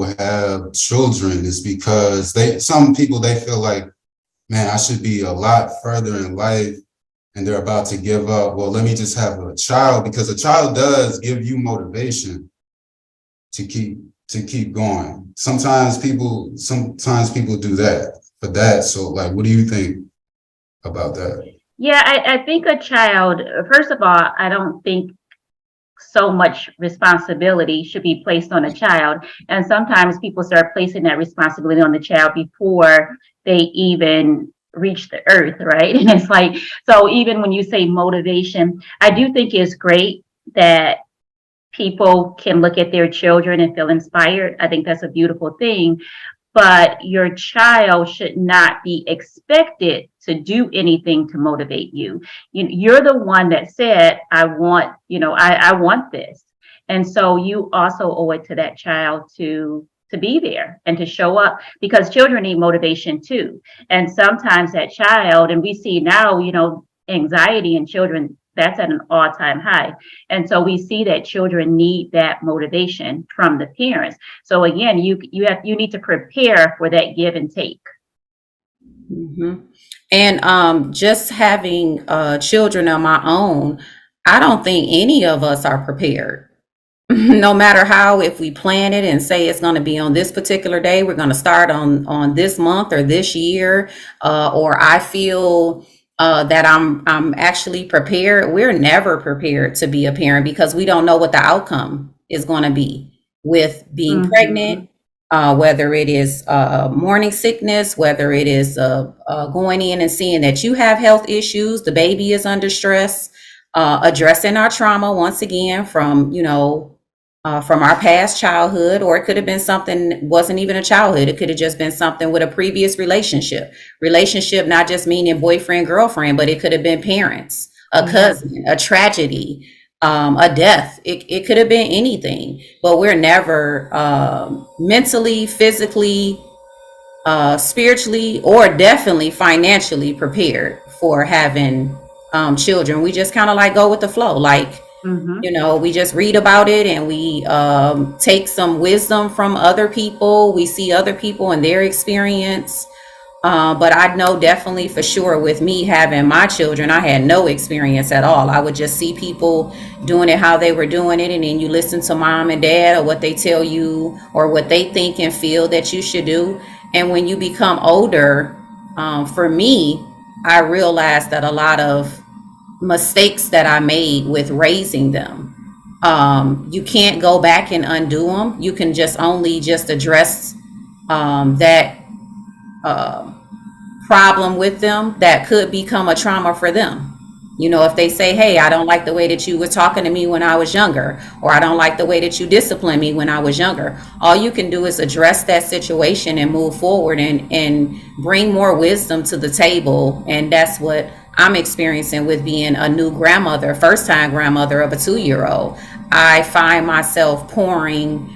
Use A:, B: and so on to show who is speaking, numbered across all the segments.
A: people have children is because some people, they feel like, man, I should be a lot further in life and they're about to give up. Well, let me just have a child, because a child does give you motivation to keep going. Sometimes people do that for that. So like, what do you think about that?
B: Yeah, I think a child, first of all, I don't think so much responsibility should be placed on a child. And sometimes people start placing that responsibility on the child before they even reach the earth, right? And it's like, so even when you say motivation, I do think it's great that people can look at their children and feel inspired. I think that's a beautiful thing. But your child should not be expected to do anything to motivate you. You're the one that said, I want this. And so you also owe it to that child to be there and to show up, because children need motivation too. And sometimes that child, and we see now, anxiety in children, that's at an all-time high. And so we see that children need that motivation from the parents. So again, you need to prepare for that give and take.
C: Mm-hmm. And just having children of my own, I don't think any of us are prepared. No matter how, if we plan it and say it's going to be on this particular day, we're going to start on this month or this year, or I feel that I'm actually prepared. We're never prepared to be a parent because we don't know what the outcome is going to be with being
B: Mm-hmm.
C: pregnant, whether it is morning sickness, whether it is going in and seeing that you have health issues, the baby is under stress, addressing our trauma once again from our past childhood, or it could have been something, wasn't even a childhood. It could have just been something with a previous relationship, not just meaning boyfriend, girlfriend, but it could have been parents, a cousin, a tragedy, a death. It could have been anything, but we're never mentally, physically, spiritually, or definitely financially prepared for having children. We just kind of like go with the flow. Like,
B: Mm-hmm.
C: we just read about it and we take some wisdom from other people. We see other people and their experience. But I know definitely for sure with me having my children, I had no experience at all. I would just see people doing it how they were doing it. And then you listen to mom and dad or what they tell you or what they think and feel that you should do. And when you become older, for me, I realized that a lot of mistakes that I made with raising them, you can't go back and undo them. You can just only just address that problem with them that could become a trauma for them. If they say, hey, I don't like the way that you were talking to me when I was younger, or I don't like the way that you disciplined me when I was younger, all you can do is address that situation and move forward and bring more wisdom to the table. And that's what I'm experiencing with being a new grandmother, first time grandmother of a 2-year-old. I find myself pouring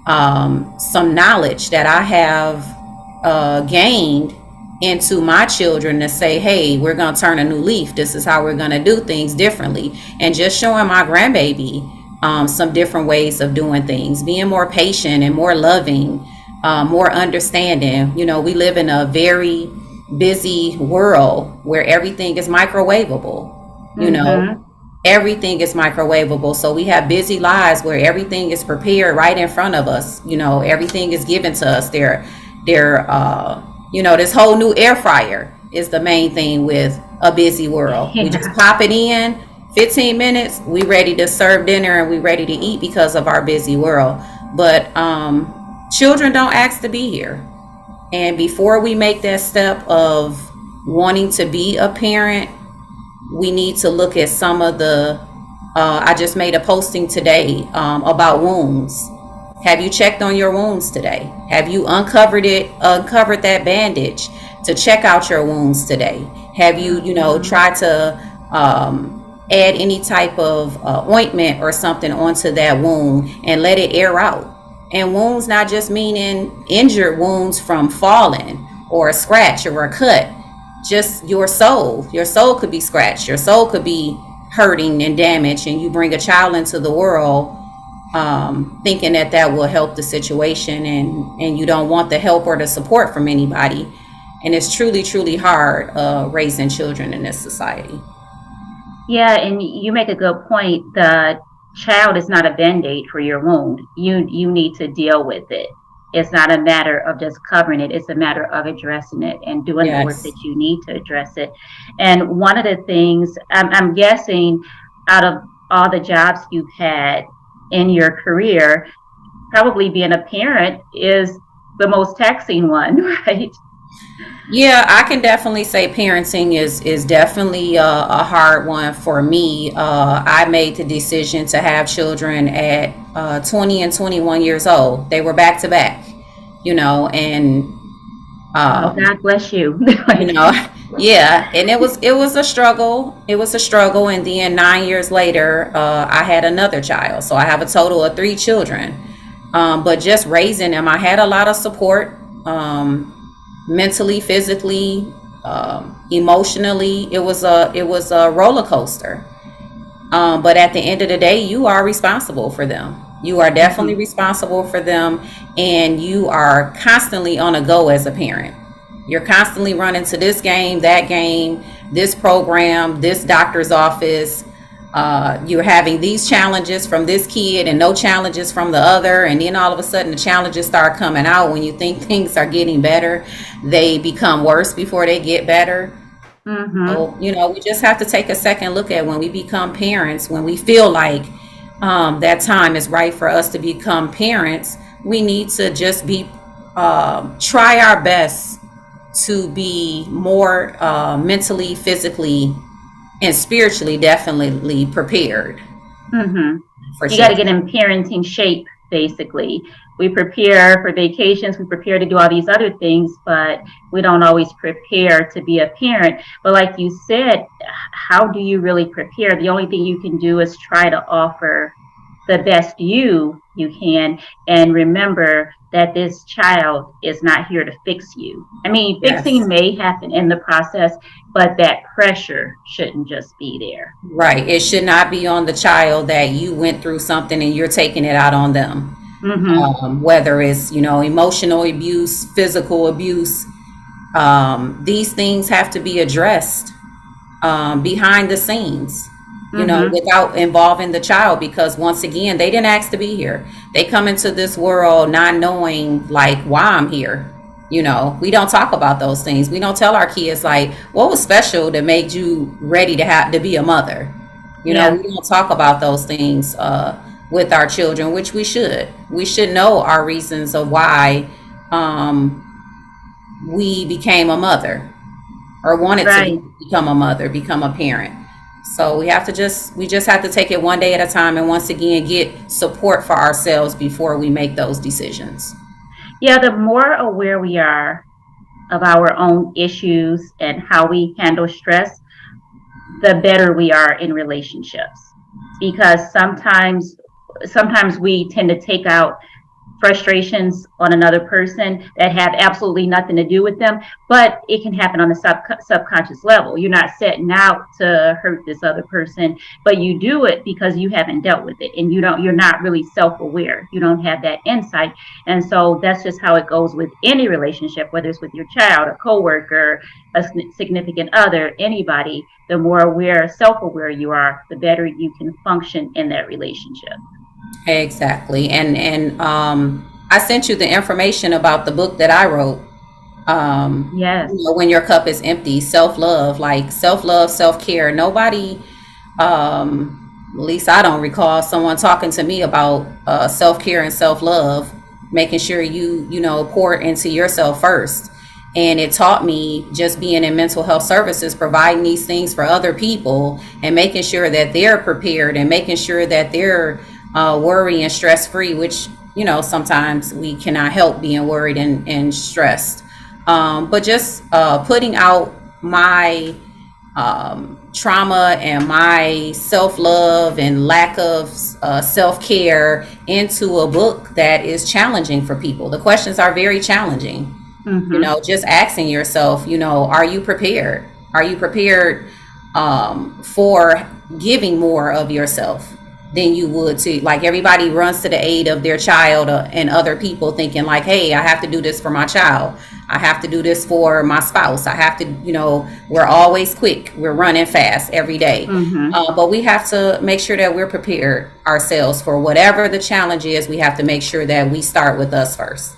C: some knowledge that I have gained into my children to say, hey, we're going to turn a new leaf. This is how we're going to do things differently. And just showing my grandbaby some different ways of doing things, being more patient and more loving, more understanding. We live in a very busy world where everything is microwavable. Everything is microwavable. So we have busy lives where everything is prepared right in front of us. Everything is given to us. This whole new air fryer is the main thing with a busy world. We just pop it in, 15 minutes, we ready to serve dinner and we ready to eat because of our busy world. But children don't ask to be here. And before we make that step of wanting to be a parent, we need to look at some of the, I just made a posting today about wounds. Have you checked on your wounds today? Have you uncovered that bandage to check out your wounds today? Have you, tried to add any type of ointment or something onto that wound and let it air out? And wounds not just meaning injured wounds from falling or a scratch or a cut, just your soul. Your soul could be scratched. Your soul could be hurting and damaged, and you bring a child into the world thinking that that will help the situation, and you don't want the help or the support from anybody. And it's truly hard raising children in this society.
B: Yeah, and you make a good point. The child is not a band-aid for your wound. You need to deal with it. It's not a matter of just covering it. It's a matter of addressing it and doing the work
C: Yes.
B: that you need to address it. And one of the things I'm guessing, out of all the jobs you've had in your career, probably being a parent is the most taxing one, right?
C: Yeah, I can definitely say parenting is definitely a hard one for me. I made the decision to have children at 20 and 21 years old. They were back to back, and
B: Oh,
C: um,
B: God bless you.
C: you know, yeah, and it was a struggle. It was a struggle, and then 9 years later, I had another child. So I have a total of three children. But just raising them, I had a lot of support. Mentally, physically, emotionally. It was a roller coaster. But at the end of the day, you are responsible for them. You are definitely
B: Mhm.
C: responsible for them, and you are constantly on a go as a parent. You're constantly running to this game, this program, this doctor's office. You're having these challenges from this kid and no challenges from the other. And then all of a sudden, the challenges start coming out when you think things are getting better. They become worse before they get better.
B: Mhm.
C: So, we just have to take a second look at when we become parents, when we feel like that time is right for us to become parents. We need to just try our best to be more mentally, physically, and spiritually definitely prepared
B: Mhm.
C: for
B: You got to get
C: children.
B: in parenting shape, basically. We prepare for vacations, we prepare to do all these other things, but we don't always prepare to be a parent. But like you said, how do you really prepare? The only thing you can do is try to offer the best you can, and remember that this child is not here to fix you. I mean, fixing
C: Yes.
B: may happen in the process, but that pressure shouldn't just be there.
C: Right. It should not be on the child that you went through something and you're taking it out on them.
B: Mm-hmm.
C: Whether it's, emotional abuse, physical abuse, these things have to be addressed behind the scenes,
B: Mm-hmm.
C: without involving the child, because once again, they didn't ask to be here. They come into this world not knowing like why I'm here. We don't talk about those things. We don't tell our kids like what was special that made you ready to be a mother. We
B: Yeah.
C: don't talk about those things with our children, which we should. We should know our reasons of why um, we became a mother or wanted to
B: Right.
C: become a mother, become a parent. So we just have to take it one day at a time, and once again get support for ourselves before we make those decisions.
B: Yeah, the more aware we are of our own issues and how we handle stress, the better we are in relationships. Because sometimes we tend to take out frustrations on another person that have absolutely nothing to do with them, but it can happen on a subconscious level. You're not setting out to hurt this other person, but you do it because you haven't dealt with it, and you're not really self-aware. You don't have that insight. And so that's just how it goes with any relationship, whether it's with your child, a coworker, a significant other, anybody. The more aware, self-aware you are, the better you can function in that relationship.
C: Exactly. And I sent you the information about the book that I wrote.
B: Yes.
C: When your cup is empty, self-love, like self-love, self-care. Nobody, at least I don't recall someone talking to me about self-care and self-love, making sure you pour into yourself first. And it taught me, just being in mental health services, providing these things for other people and making sure that they're prepared and making sure that they're worry and stress free, which, sometimes we cannot help being worried and stressed. But just putting out my trauma and my self love and lack of self care into a book that is challenging for people. The questions are very challenging.
B: Mm-hmm.
C: Just asking yourself, are you prepared? Are you prepared for giving more of yourself? than you would to, like, everybody runs to the aid of their child and other people, thinking like, hey, I have to do this for my child, I have to do this for my spouse, I have to, we're always quick, we're running fast every day. But we have to make sure that we're prepared ourselves for whatever the challenge is. We have to make sure that we start with us first.